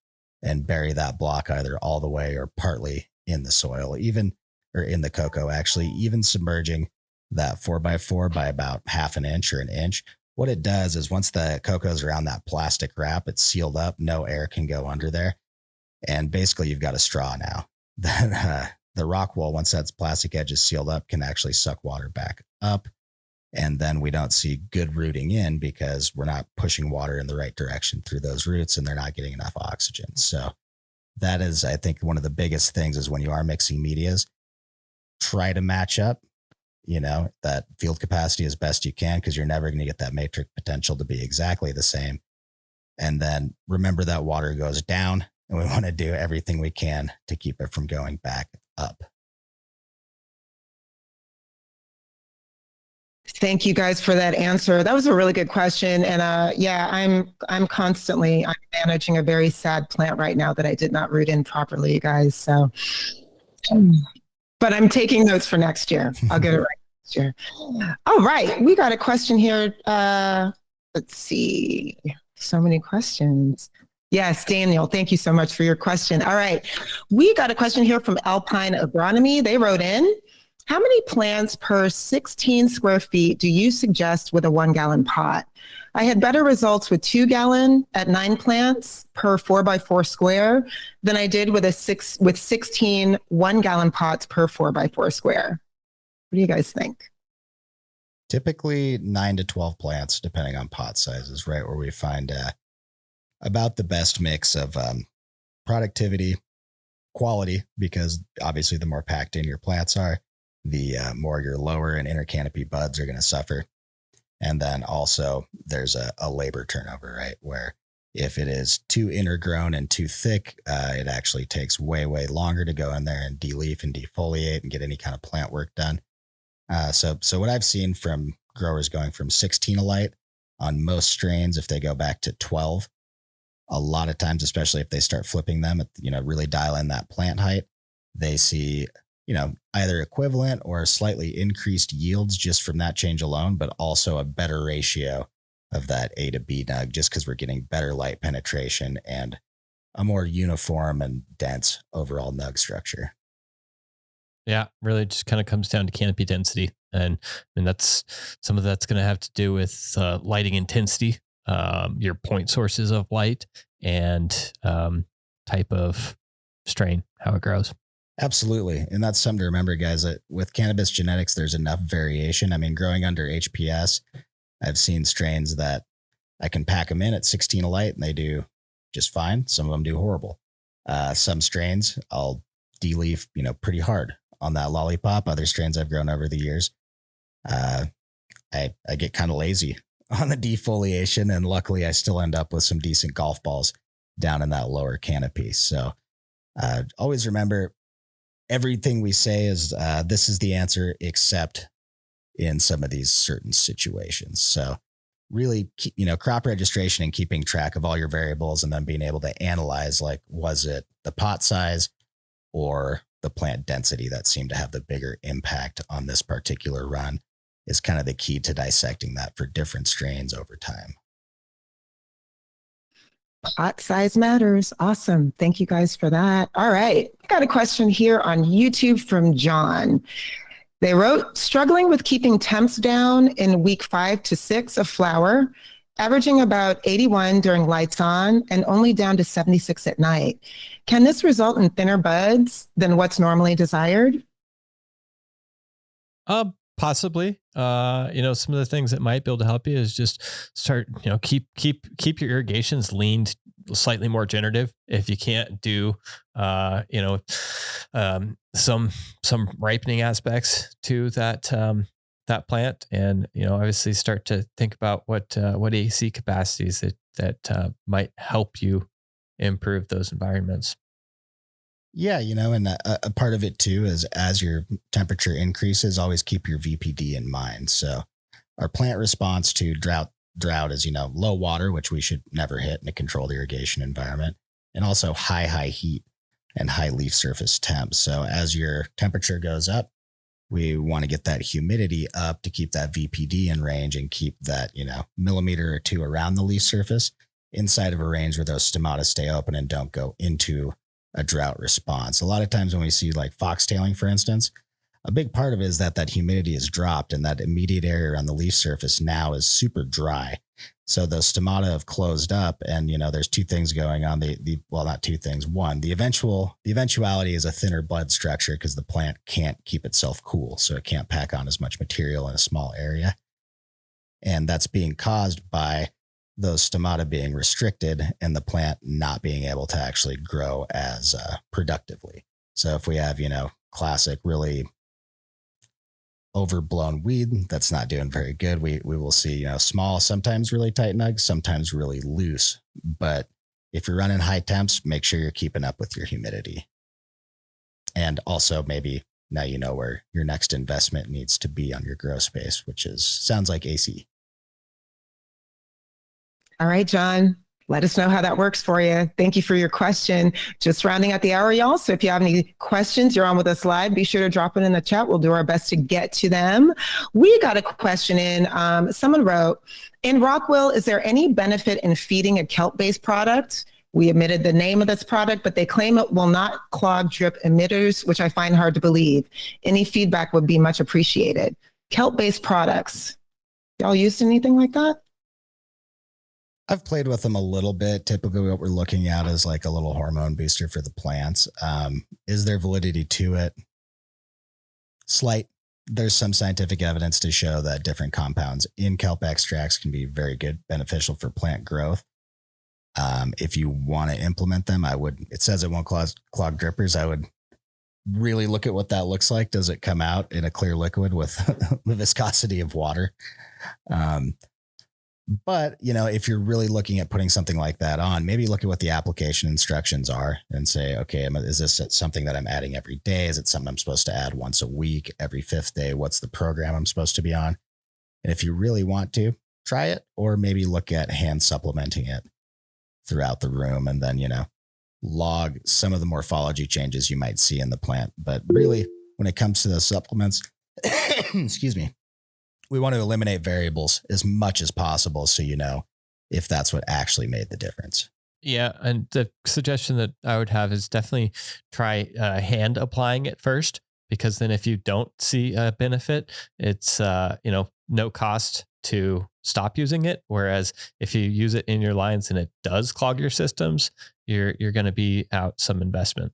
and bury that block either all the way or partly in the soil, or in the cocoa, actually, even submerging that 4x4 by about half an inch or an inch. What it does is once the cocoa's around that plastic wrap, it's sealed up, no air can go under there. And basically you've got a straw now. Then the rock wool, once that plastic edge is sealed up, can actually suck water back up. And then we don't see good rooting in because we're not pushing water in the right direction through those roots and they're not getting enough oxygen. So that is, I think, one of the biggest things is when you are mixing medias, try to match up, that field capacity as best you can, because you're never going to get that matrix potential to be exactly the same. And then remember that water goes down and we want to do everything we can to keep it from going back up. Thank you guys for that answer. That was a really good question. And I'm managing a very sad plant right now that I did not root in properly, you guys. So, but I'm taking notes for next year. I'll get it right next year. All right. We got a question here. Let's see. So many questions. Yes, Daniel, thank you so much for your question. All right. We got a question here from Alpine Agronomy. They wrote in, how many plants per 16 square feet do you suggest with a 1 gallon pot? I had better results with 2 gallon at 9 plants per 4x4 square than I did with 16 1 gallon pots per 4x4 square. What do you guys think? Typically 9 to 12 plants, depending on pot sizes, right? Where we find about the best mix of productivity, quality, because obviously the more packed in your plants are, the more your lower and inner canopy buds are going to suffer. And then also there's a labor turnover, right? Where if it is too intergrown and too thick, it actually takes way, way longer to go in there and de-leaf and defoliate and get any kind of plant work done. So what I've seen from growers going from 16 a light on most strains, if they go back to 12, a lot of times, especially if they start flipping them, really dial in that plant height, they see, either equivalent or slightly increased yields just from that change alone, but also a better ratio of that A to B nug, just because we're getting better light penetration and a more uniform and dense overall nug structure. Yeah, really just kind of comes down to canopy density. And that's some of that's going to have to do with lighting intensity, your point sources of light, and type of strain, how it grows. Absolutely. And that's something to remember, guys, that with cannabis genetics, there's enough variation. I mean, growing under HPS, I've seen strains that I can pack them in at 16 a light and they do just fine. Some of them do horrible. Some strains I'll de-leaf, pretty hard on that lollipop. Other strains I've grown over the years, I get kind of lazy on the defoliation, and luckily I still end up with some decent golf balls down in that lower canopy. So always remember, everything we say is this is the answer, except in some of these certain situations. So really, crop registration and keeping track of all your variables and then being able to analyze, like, was it the pot size or the plant density that seemed to have the bigger impact on this particular run, is kind of the key to dissecting that for different strains over time. Pot size matters. Awesome. Thank you guys for that. All right. I got a question here on YouTube from John. They wrote, struggling with keeping temps down in week 5 to 6 of flower, averaging about 81 during lights on and only down to 76 at night. Can this result in thinner buds than what's normally desired? Possibly. Some of the things that might be able to help you is just start, keep your irrigations leaned slightly more generative. If you can't do, some ripening aspects to that plant, and obviously start to think about what AC capacities that might help you improve those environments. Yeah, and a part of it too is as your temperature increases, always keep your VPD in mind. So our plant response to drought is, low water, which we should never hit in a controlled irrigation environment, and also high heat and high leaf surface temps. So as your temperature goes up, we want to get that humidity up to keep that VPD in range and keep that, millimeter or two around the leaf surface inside of a range where those stomata stay open and don't go into a drought response. A lot of times when we see like foxtailing, for instance, a big part of it is that humidity is dropped and that immediate area around the leaf surface now is super dry. So those stomata have closed up, and there's two things going on. Well, not two things. One, the eventuality is a thinner bud structure because the plant can't keep itself cool, so it can't pack on as much material in a small area, and that's being caused by those stomata being restricted and the plant not being able to actually grow as productively. So if we have, classic, really overblown weed that's not doing very good, we will see, small, sometimes really tight nugs, sometimes really loose. But if you're running high temps, make sure you're keeping up with your humidity. And also maybe now you know where your next investment needs to be on your grow space, which sounds like AC. All right, John, let us know how that works for you. Thank you for your question. Just rounding out the hour, y'all. So if you have any questions, you're on with us live. Be sure to drop it in the chat. We'll do our best to get to them. We got a question in. Someone wrote, in rockwool, is there any benefit in feeding a kelp-based product? We omitted the name of this product, but they claim it will not clog drip emitters, which I find hard to believe. Any feedback would be much appreciated. Kelp-based products. Y'all used anything like that? I've played with them a little bit. Typically what we're looking at is like a little hormone booster for the plants. Is there validity to it? Slight. There's some scientific evidence to show that different compounds in kelp extracts can be very good, beneficial for plant growth. If you want to implement them, it says it won't clog drippers. I would really look at what that looks like. Does it come out in a clear liquid with the viscosity of water? But, if you're really looking at putting something like that on, maybe look at what the application instructions are and say, okay, is this something that I'm adding every day? Is it something I'm supposed to add once a week, every fifth day? What's the program I'm supposed to be on? And if you really want to, try it, or maybe look at hand supplementing it throughout the room and then, log some of the morphology changes you might see in the plant. But really, when it comes to those supplements, excuse me, we want to eliminate variables as much as possible so if that's what actually made the difference. Yeah, and the suggestion that I would have is definitely try hand applying it first, because then if you don't see a benefit, it's no cost to stop using it. Whereas if you use it in your lines and it does clog your systems, you're going to be out some investment.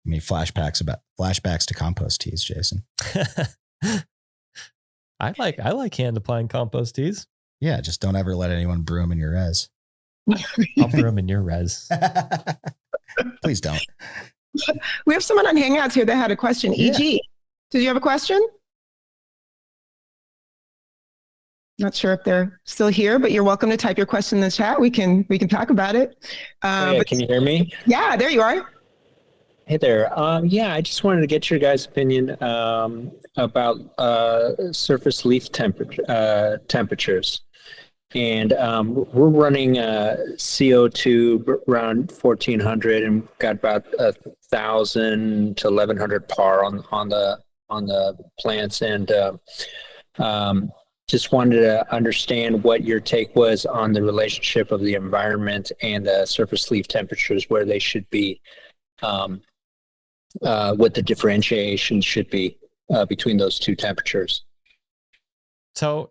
I mean, flashbacks to compost teas, Jason. I like hand applying compost teas. Yeah, just don't ever let anyone brew them in your res. I'll brew them in your res. Please don't. We have someone on Hangouts here that had a question. Yeah. EG, did you have a question? Not sure if they're still here, but you're welcome to type your question in the chat. We can talk about it. Can you hear me? Yeah, there you are. Hey there. I just wanted to get your guys' opinion about surface leaf temperatures. And we're running CO2 around 1400 and got about 1000 to 1100 par on the plants. And just wanted to understand what your take was on the relationship of the environment and the surface leaf temperatures, where they should be. What the differentiation should be between those two temperatures. So,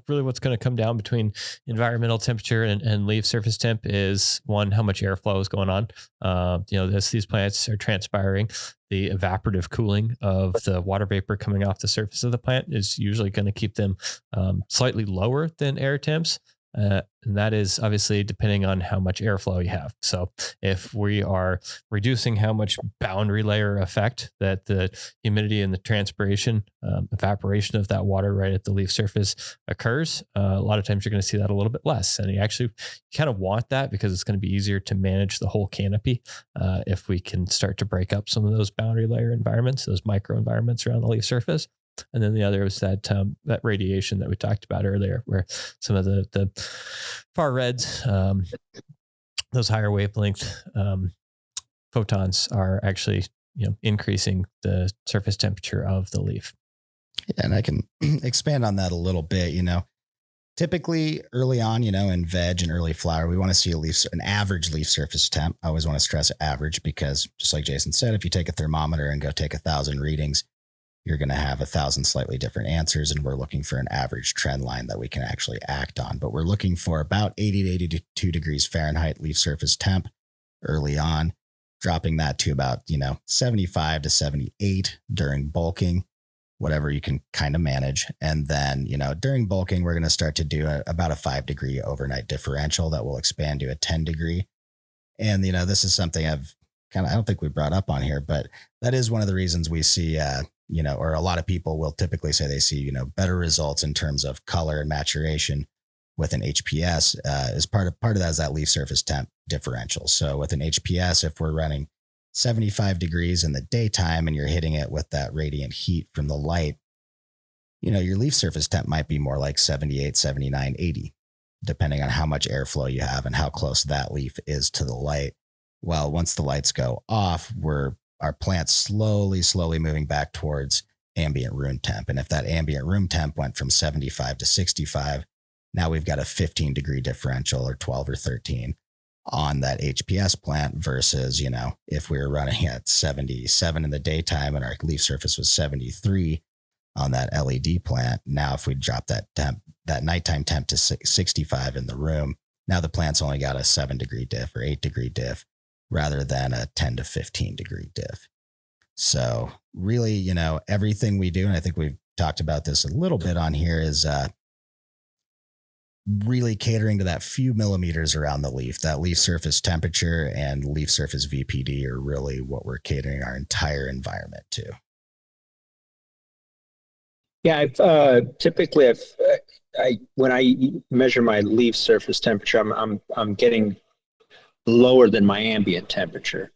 really what's going to come down between environmental temperature and leaf surface temp is one, how much airflow is going on. As these plants are transpiring, the evaporative cooling of the water vapor coming off the surface of the plant is usually going to keep them slightly lower than air temps. And that is obviously depending on how much airflow you have. So if we are reducing how much boundary layer effect that the humidity and the transpiration, evaporation of that water right at the leaf surface occurs, a lot of times you're going to see that a little bit less. And you kind of want that because it's going to be easier to manage the whole canopy if we can start to break up some of those boundary layer environments, those micro environments around the leaf surface. And then the other was that radiation that we talked about earlier, where some of the far reds, those higher wavelength photons are actually increasing the surface temperature of the leaf. Yeah, and I can expand on that a little bit. Typically early on, in veg and early flower, we want to see an average leaf surface temp. I always want to stress average because, just like Jason said, if you take a thermometer and go take 1,000 readings, you're going to have 1,000 slightly different answers. And we're looking for an average trend line that we can actually act on. But we're looking for about 80 to 82 degrees Fahrenheit leaf surface temp early on, dropping that to about, 75 to 78 during bulking, whatever you can kind of manage. And then, during bulking, we're going to start to do about a 5-degree overnight differential that will expand to a 10-degree. And, this is something I don't think we brought up on here, but that is one of the reasons we see, or a lot of people will typically say they see, better results in terms of color and maturation with an HPS. Is part of that is that leaf surface temp differential. So with an HPS, if we're running 75 degrees in the daytime and you're hitting it with that radiant heat from the light, your leaf surface temp might be more like 78, 79, 80, depending on how much airflow you have and how close that leaf is to the light. Well, once the lights go off, our plant's slowly moving back towards ambient room temp. And if that ambient room temp went from 75 to 65, now we've got a 15-degree differential or 12 or 13 on that HPS plant versus, if we were running at 77 in the daytime and our leaf surface was 73 on that LED plant. Now, if we drop that nighttime temp to 65 in the room, now the plant's only got a 7-degree diff or 8-degree diff rather than a 10 to 15 degree diff. So really, everything we do, and I think we've talked about this a little bit on here, is really catering to that few millimeters around the leaf. That leaf surface temperature and leaf surface VPD are really what we're catering our entire environment to. Yeah, when I measure my leaf surface temperature, I'm getting lower than my ambient temperature.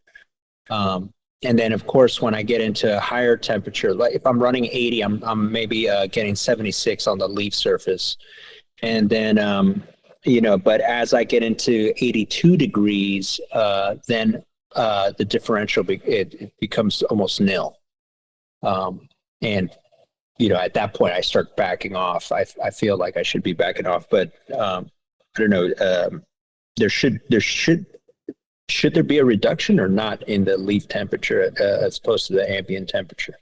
And then of course, when I get into higher temperature, like if I'm running 80, I'm maybe getting 76 on the leaf surface. And then, but as I get into 82 degrees, then the differential, it becomes almost nil. And, at that point I start backing off. I feel like I should be backing off, but I don't know. Should there be a reduction or not in the leaf temperature as opposed to the ambient temperature?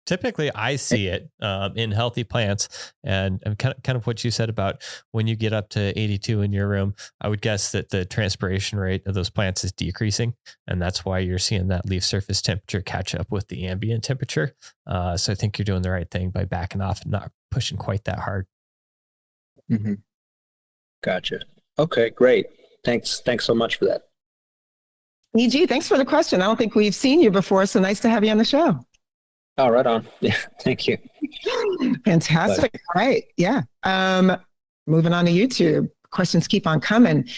Typically, I see it in healthy plants, and kind of what you said about when you get up to 82 in your room. I would guess that the transpiration rate of those plants is decreasing, and that's why you're seeing that leaf surface temperature catch up with the ambient temperature. So I think you're doing the right thing by backing off and not pushing quite that hard. Mm-hmm. Gotcha. Okay, great. Thanks so much for that. EG, thanks for the question. I don't think we've seen you before, so nice to have you on the show. Oh, right on. Yeah, thank you. Fantastic. All right. Yeah. Moving on to YouTube. Questions keep on coming.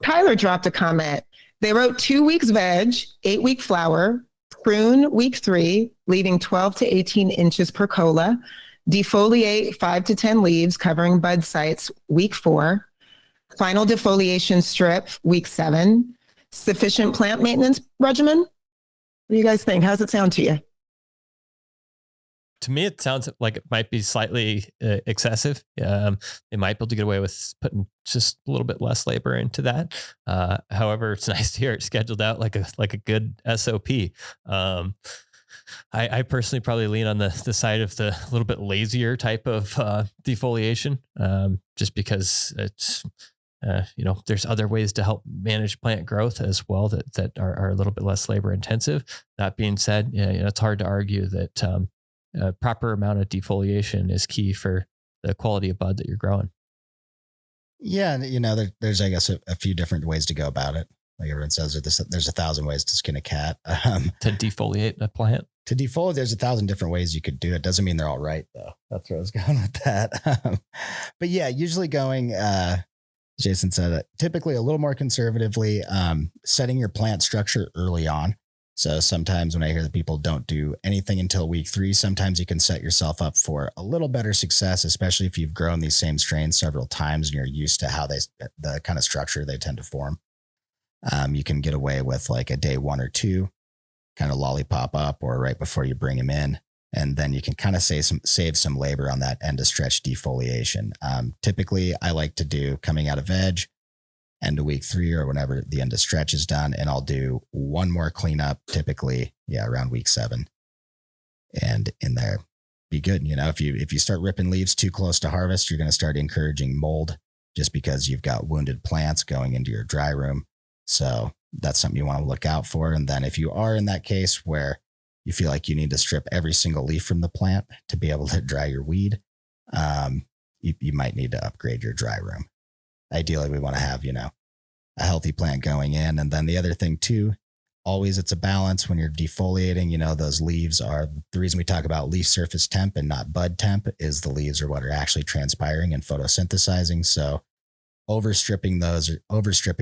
Tyler dropped a comment. They wrote 2 weeks veg, 8-week flower, prune week 3, leaving 12 to 18 inches per cola, defoliate 5 to 10 leaves covering bud sites week 4, final defoliation strip week 7, sufficient plant maintenance regimen. What do you guys think? How does it sound to you? To me, it sounds like it might be slightly excessive. They might be able to get away with putting just a little bit less labor into that. However, it's nice to hear it scheduled out like a good SOP. I personally probably lean on the side of the little bit lazier type of defoliation, just because it's there's other ways to help manage plant growth as well that are a little bit less labor intensive. That being said, it's hard to argue that a proper amount of defoliation is key for the quality of bud that you're growing. Yeah, there's I guess a few different ways to go about it. Like everyone says, there's 1,000 ways to skin a cat. To defoliate a plant. To defoliate, there's 1,000 different ways you could do it. Doesn't mean they're all right, though. That's where I was going with that. But yeah, usually going, Jason said, typically a little more conservatively, setting your plant structure early on. So sometimes when I hear that people don't do anything until week 3, sometimes you can set yourself up for a little better success, especially if you've grown these same strains several times and you're used to how the kind of structure they tend to form. You can get away with like a day 1 or 2, kind of lollipop up or right before you bring them in. And then you can kind of save some labor on that end of stretch defoliation. Typically, I like to do coming out of veg, end of week 3 or whenever the end of stretch is done. And I'll do one more cleanup, typically, around week 7. And in there, be good. If you start ripping leaves too close to harvest, you're going to start encouraging mold just because you've got wounded plants going into your dry room. So that's something you want to look out for. And then if you are in that case where you feel like you need to strip every single leaf from the plant to be able to dry your weed, you might need to upgrade your dry room. Ideally, we want to have, a healthy plant going in. And then the other thing too, always it's a balance when you're defoliating, those leaves are the reason we talk about leaf surface temp and not bud temp is the leaves are what are actually transpiring and photosynthesizing. So overstripping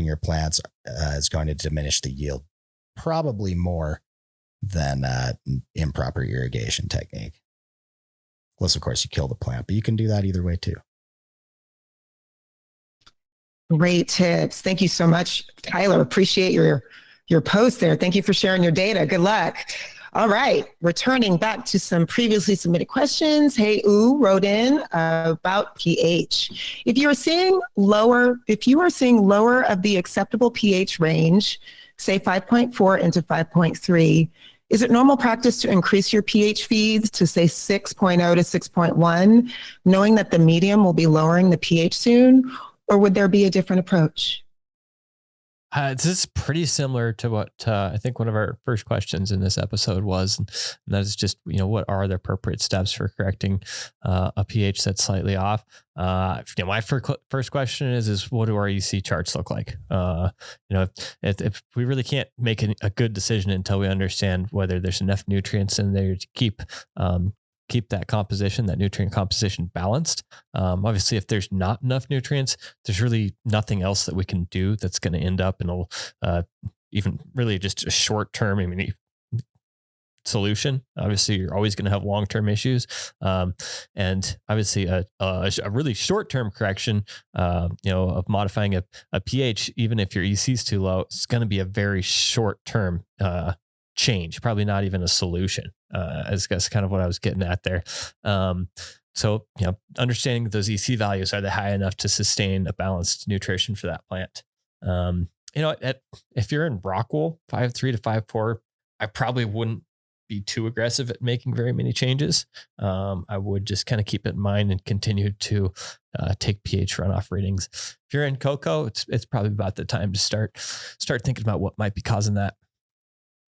your plants is going to diminish the yield probably more than improper irrigation technique. Unless, of course, you kill the plant, but you can do that either way too. Great tips. Thank you so much, Tyler. Appreciate your post there. Thank you for sharing your data. Good luck. All right, returning back to some previously submitted questions. Hey, wrote in about pH. If you are seeing lower of the acceptable pH range, say 5.4 into 5.3, is it normal practice to increase your pH feeds to say 6.0 to 6.1, knowing that the medium will be lowering the pH soon, or would there be a different approach? This is pretty similar to what I think one of our first questions in this episode was, and that is just, what are the appropriate steps for correcting a pH that's slightly off? My first question is what do our EC charts look like? If we really can't make a good decision until we understand whether there's enough nutrients in there to keep that composition, that nutrient composition balanced. Obviously, if there's not enough nutrients, there's really nothing else that we can do that's going to end up in even really just a short-term solution. Obviously, you're always going to have long-term issues. And obviously a really short-term correction, of modifying a pH, even if your EC is too low, it's going to be a very short-term change, probably not even a solution, as that's kind of what I was getting at there. So, understanding that those EC values are they high enough to sustain a balanced nutrition for that plant. If you're in rockwool 5.3 to 5.4, I probably wouldn't be too aggressive at making very many changes. I would just kind of keep it in mind and continue to take pH runoff readings. If you're in Coco, it's probably about the time to start thinking about what might be causing that.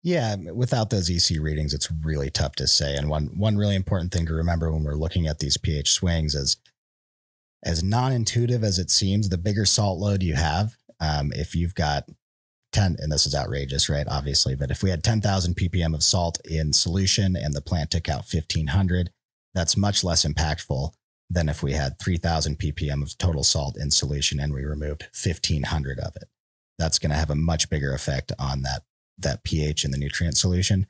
Yeah, without those EC readings, it's really tough to say. And one really important thing to remember when we're looking at these pH swings is, as non-intuitive as it seems, the bigger salt load you have, if you've got 10, and this is outrageous, right? Obviously, but if we had 10,000 ppm of salt in solution and the plant took out 1,500, that's much less impactful than if we had 3,000 ppm of total salt in solution and we removed 1,500 of it. That's going to have a much bigger effect on that pH in the nutrient solution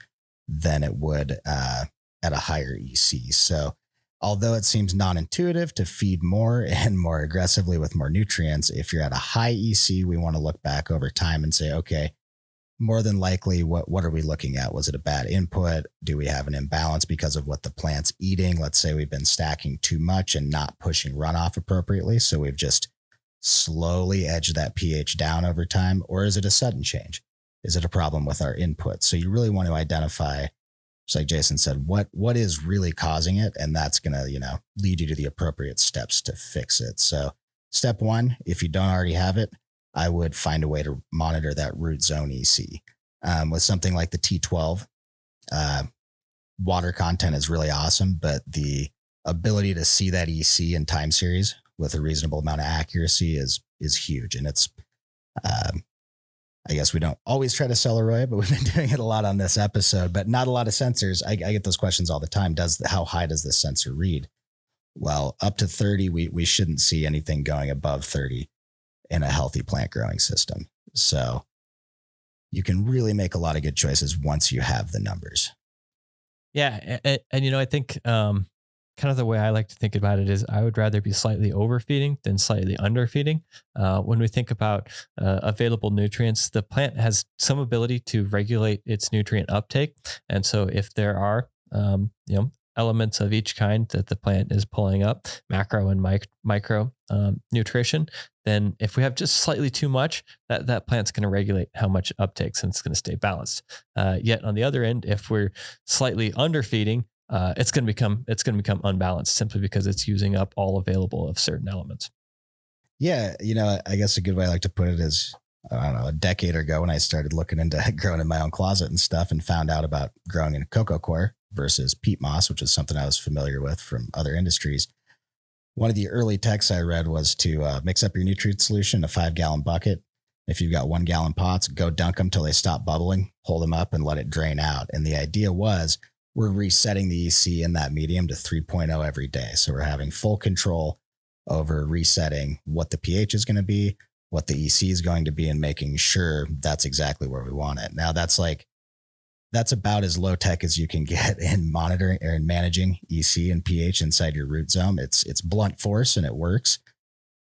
than it would at a higher EC. So although it seems non-intuitive to feed more and more aggressively with more nutrients, if you're at a high EC, we want to look back over time and say, okay, more than likely, what are we looking at? Was it a bad input? Do we have an imbalance because of what the plant's eating? Let's say we've been stacking too much and not pushing runoff appropriately. So we've just slowly edged that pH down over time. Or is it a sudden change? Is it a problem with our input? So you really want to identify just like Jason said, what is really causing it? And that's going to, lead you to the appropriate steps to fix it. So step one, if you don't already have it, I would find a way to monitor that root zone EC. With something like the T12, water content is really awesome, but the ability to see that EC in time series with a reasonable amount of accuracy is huge. And it's, I guess we don't always try to sell Arroya, but we've been doing it a lot on this episode, but not a lot of sensors. I get those questions all the time. How high does this sensor read? Well, up to 30, we shouldn't see anything going above 30 in a healthy plant growing system. So you can really make a lot of good choices once you have the numbers. Yeah. And I think, kind of the way I like to think about it is I would rather be slightly overfeeding than slightly underfeeding. When we think about available nutrients, the plant has some ability to regulate its nutrient uptake. And so if there are, elements of each kind that the plant is pulling up, macro and micro nutrition, then if we have just slightly too much, that plant's going to regulate how much it uptakes and it's going to stay balanced. Yet on the other end, if we're slightly underfeeding, it's going to become unbalanced simply because it's using up all available of certain elements. Yeah. I guess a good way I like to put it is, I don't know, a decade ago when I started looking into growing in my own closet and stuff and found out about growing in Coco coir versus peat moss, which is something I was familiar with from other industries. One of the early texts I read was to mix up your nutrient solution in a 5-gallon bucket. If you've got 1-gallon pots, go dunk them till they stop bubbling, hold them up and let it drain out. And the idea was we're resetting the EC in that medium to 3.0 every day. So we're having full control over resetting what the pH is going to be, what the EC is going to be, and making sure that's exactly where we want it. Now that's about as low tech as you can get in monitoring or in managing EC and pH inside your root zone. It's blunt force and it works,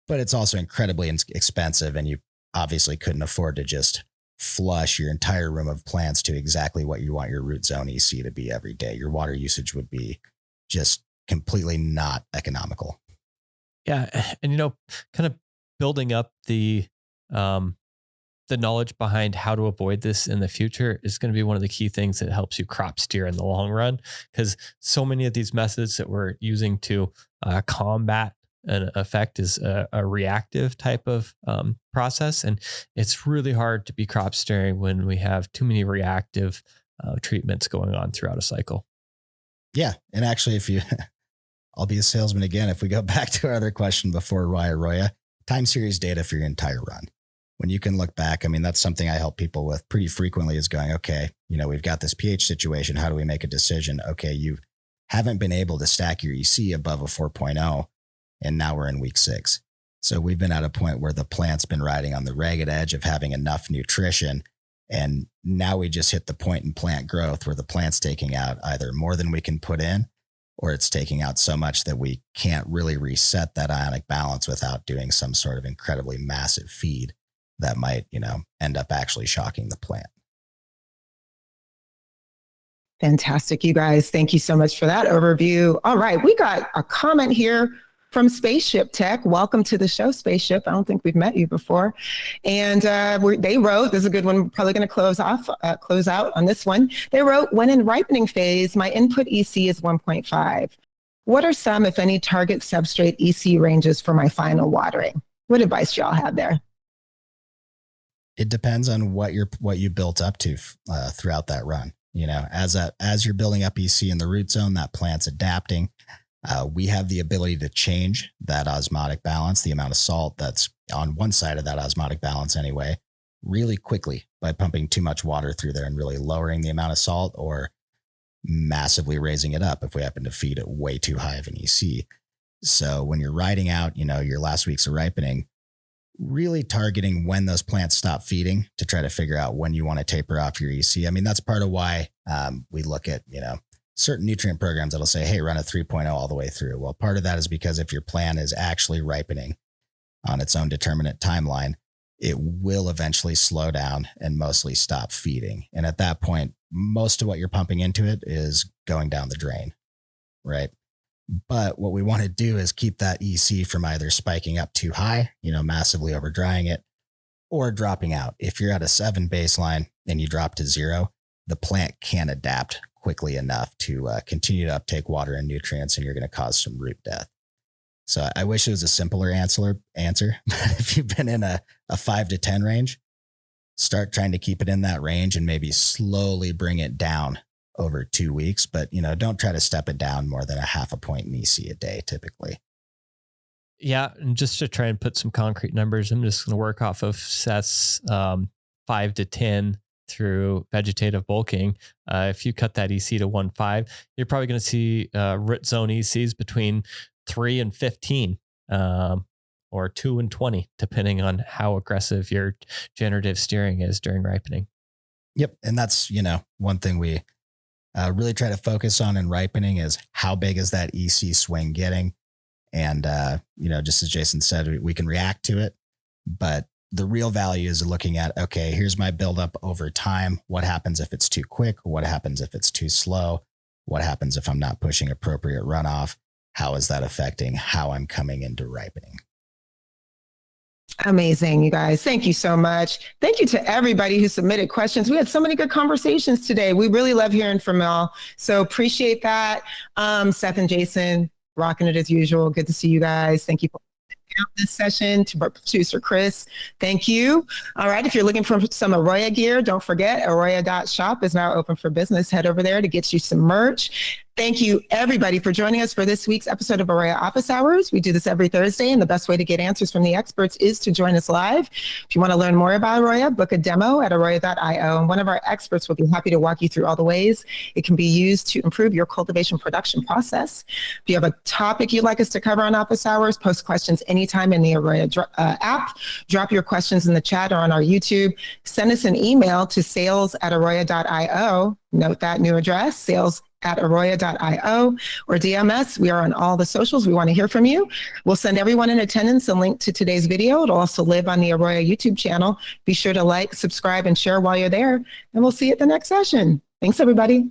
but it's also incredibly expensive. And you obviously couldn't afford to just flush your entire room of plants to exactly what you want your root zone EC to be every day. Your water usage would be just completely not economical. Yeah. And, kind of building up the knowledge behind how to avoid this in the future is going to be one of the key things that helps you crop steer in the long run. Because so many of these methods that we're using to combat an effect is a reactive type of process. And it's really hard to be crop steering when we have too many reactive treatments going on throughout a cycle. Yeah. And actually, I'll be a salesman again. If we go back to our other question before Arroya, time series data for your entire run. When you can look back, that's something I help people with pretty frequently is going, okay, we've got this pH situation. How do we make a decision? Okay, you haven't been able to stack your EC above a 4.0, and now we're in week 6. So we've been at a point where the plant's been riding on the ragged edge of having enough nutrition. And now we just hit the point in plant growth where the plant's taking out either more than we can put in, or it's taking out so much that we can't really reset that ionic balance without doing some sort of incredibly massive feed that might, end up actually shocking the plant. Fantastic, you guys. Thank you so much for that overview. All right, we got a comment here from Spaceship Tech. Welcome to the show, Spaceship. I don't think we've met you before. And they wrote, this is a good one, we're probably going to close out on this one. They wrote, when in ripening phase, my input EC is 1.5. What are some, if any, target substrate EC ranges for my final watering? What advice do y'all have there? It depends on what you built up to throughout that run. As you're building up EC in the root zone, that plant's adapting. We have the ability to change that osmotic balance, the amount of salt that's on one side of that osmotic balance anyway, really quickly by pumping too much water through there and really lowering the amount of salt or massively raising it up if we happen to feed it way too high of an EC. So when you're riding out, your last weeks of ripening, really targeting when those plants stop feeding to try to figure out when you want to taper off your EC. That's part of why we look at, certain nutrient programs that'll say, hey, run a 3.0 all the way through. Well, part of that is because if your plant is actually ripening on its own determinate timeline, it will eventually slow down and mostly stop feeding. And at that point, most of what you're pumping into it is going down the drain, right? But what we want to do is keep that EC from either spiking up too high, massively over drying it, or dropping out. If you're at a 7 baseline and you drop to 0, the plant can adapt quickly enough to continue to uptake water and nutrients, and you're going to cause some root death. So I wish it was a simpler answer, but if you've been in a 5 to 10 range, start trying to keep it in that range and maybe slowly bring it down over 2 weeks. But, don't try to step it down more than a half a point in EC a day, typically. Yeah. And just to try and put some concrete numbers, I'm just going to work off of Seth's 5 to 10 through vegetative bulking. If you cut that EC to 1.5, you're probably going to see root zone ECs between 3 and 15. Or 2 and 20, depending on how aggressive your generative steering is during ripening. Yep. And that's, one thing we really try to focus on in ripening is how big is that EC swing getting? And, just as Jason said, we can react to it, but the real value is looking at, okay, here's my buildup over time. What happens if it's too quick? What happens if it's too slow? What happens if I'm not pushing appropriate runoff? How is that affecting how I'm coming into ripening? Amazing, you guys. Thank you so much. Thank you to everybody who submitted questions. We had so many good conversations today. We really love hearing from y'all. So appreciate that. Seth and Jason, rocking it as usual. Good to see you guys. Thank you for this session. To producer Chris, thank you. All right, if you're looking for some Arroya gear, don't forget Arroya.shop is now open for business. Head over there to get you some merch. Thank you, everybody, for joining us for this week's episode of Arroya Office Hours. We do this every Thursday, and the best way to get answers from the experts is to join us live. If you want to learn more about Arroya, book a demo at Arroya.io, and one of our experts will be happy to walk you through all the ways it can be used to improve your cultivation production process. If you have a topic you'd like us to cover on Office Hours, post questions anytime in the Arroya app. Drop your questions in the chat or on our YouTube. Send us an email to sales@Arroya.io. Note that new address, sales@Arroya.io, or DM us. We are on all the socials. We want to hear from you. We'll send everyone in attendance a link to today's video. It'll also live on the Arroya YouTube channel. Be sure to like, subscribe, and share while you're there. And we'll see you at the next session. Thanks, everybody.